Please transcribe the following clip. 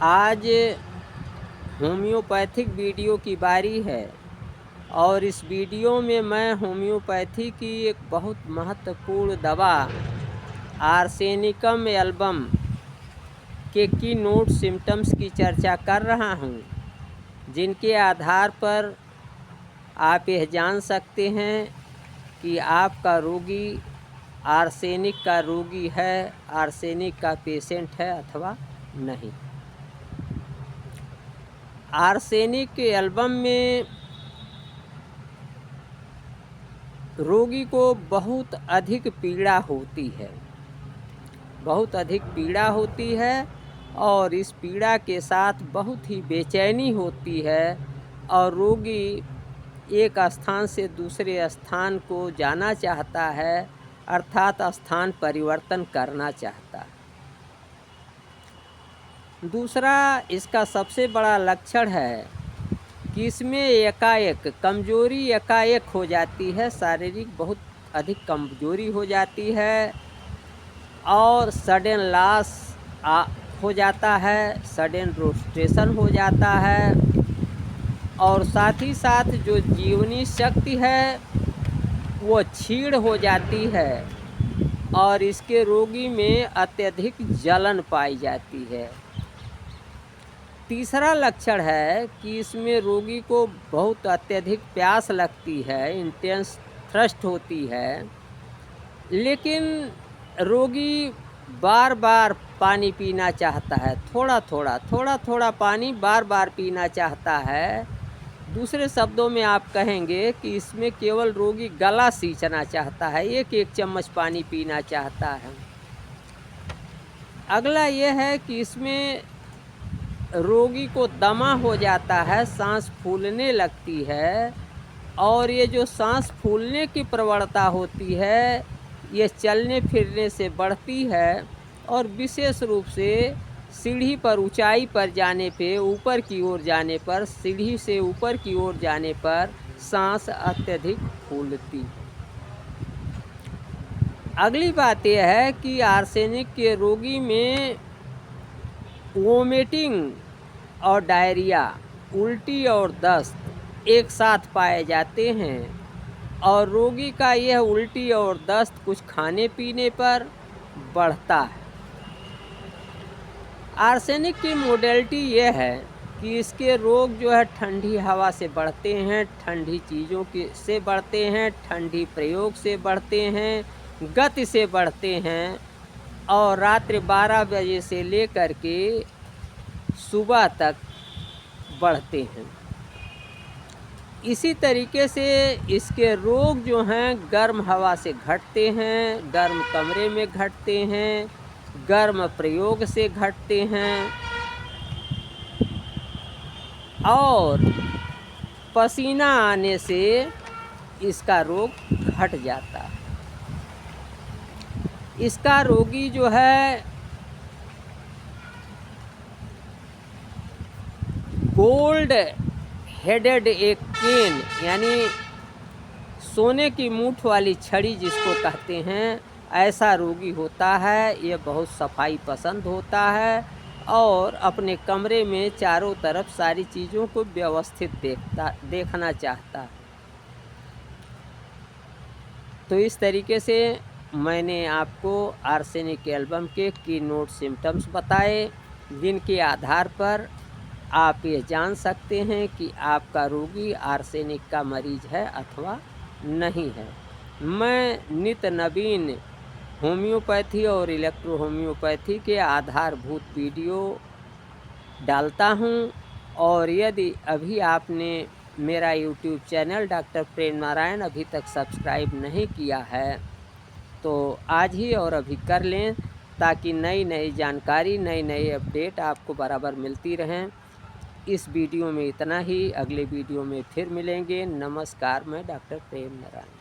आज homeopathic video की बारी है और इस वीडियो में मैं होम्योपैथी की एक बहुत महत्वपूर्ण दवा आर्सेनिकम एल्बम के की नोट सिम्टम्स की चर्चा कर रहा हूँ, जिनके आधार पर आप यह जान सकते हैं कि आपका रोगी आर्सेनिक का रोगी है, आर्सेनिक का पेशेंट है अथवा नहीं। आर्सेनिक के एल्बम में रोगी को बहुत अधिक पीड़ा होती है, बहुत अधिक पीड़ा होती है और इस पीड़ा के साथ बहुत ही बेचैनी होती है और रोगी एक स्थान से दूसरे स्थान को जाना चाहता है, अर्थात स्थान परिवर्तन करना चाहता है। दूसरा इसका सबसे बड़ा लक्षण है कि इसमें एकाएक कमजोरी एकाएक हो जाती है, शारीरिक बहुत अधिक कमजोरी हो जाती है और सडन लॉस हो जाता है, सडन रोस्ट्रेशन हो जाता है और साथ ही साथ जो जीवनी शक्ति है वो क्षीण हो जाती है और इसके रोगी में अत्यधिक जलन पाई जाती है। तीसरा लक्षण है कि इसमें रोगी को बहुत अत्यधिक प्यास लगती है, इंटेंस थ्रस्ट होती है, लेकिन रोगी बार बार पानी पीना चाहता है, थोड़ा थोड़ा पानी बार बार पीना चाहता है। दूसरे शब्दों में आप कहेंगे कि इसमें केवल रोगी गला सींचना चाहता है, एक एक चम्मच पानी पीना चाहता है। अगला यह है कि इसमें रोगी को दमा हो जाता है, सांस फूलने लगती है और ये जो सांस फूलने की प्रवणता होती है ये चलने फिरने से बढ़ती है और विशेष रूप से सीढ़ी पर ऊंचाई पर जाने पे, ऊपर की ओर जाने पर, सीढ़ी से ऊपर की ओर जाने पर सांस अत्यधिक फूलती है। अगली बात यह है कि आर्सेनिक के रोगी में वोमिटिंग और डायरिया, उल्टी और दस्त एक साथ पाए जाते हैं और रोगी का यह उल्टी और दस्त कुछ खाने पीने पर बढ़ता है। आर्सेनिक की मोडेलिटी यह है कि इसके रोग जो है ठंडी हवा से बढ़ते हैं, ठंडी चीज़ों से बढ़ते हैं, ठंडी प्रयोग से बढ़ते हैं, गति से बढ़ते हैं और रात्रि 12 बजे से लेकर के सुबह तक बढ़ते हैं। इसी तरीके से इसके रोग जो हैं गर्म हवा से घटते हैं, गर्म कमरे में घटते हैं, गर्म प्रयोग से घटते हैं और पसीना आने से इसका रोग घट जाता है। इसका रोगी जो है गोल्ड हेडेड एक केन यानी सोने की मूठ वाली छड़ी जिसको कहते हैं, ऐसा रोगी होता है। ये बहुत सफाई पसंद होता है और अपने कमरे में चारों तरफ सारी चीज़ों को व्यवस्थित देखना चाहता है। तो इस तरीके से मैंने आपको आर्सेनिक एल्बम के की नोट सिम्टम्स बताए, जिनके आधार पर आप ये जान सकते हैं कि आपका रोगी आर्सेनिक का मरीज है अथवा नहीं है। मैं नित्य नवीन होम्योपैथी और इलेक्ट्रो होम्योपैथी के आधारभूत वीडियो डालता हूं और यदि अभी आपने मेरा यूट्यूब चैनल डॉक्टर प्रेम नारायण अभी तक सब्सक्राइब नहीं किया है तो आज ही और अभी कर लें, ताकि नई नई जानकारी, नई नई अपडेट आपको बराबर मिलती रहें। इस वीडियो में इतना ही, अगले वीडियो में फिर मिलेंगे। नमस्कार, मैं डॉक्टर प्रेम नारायण।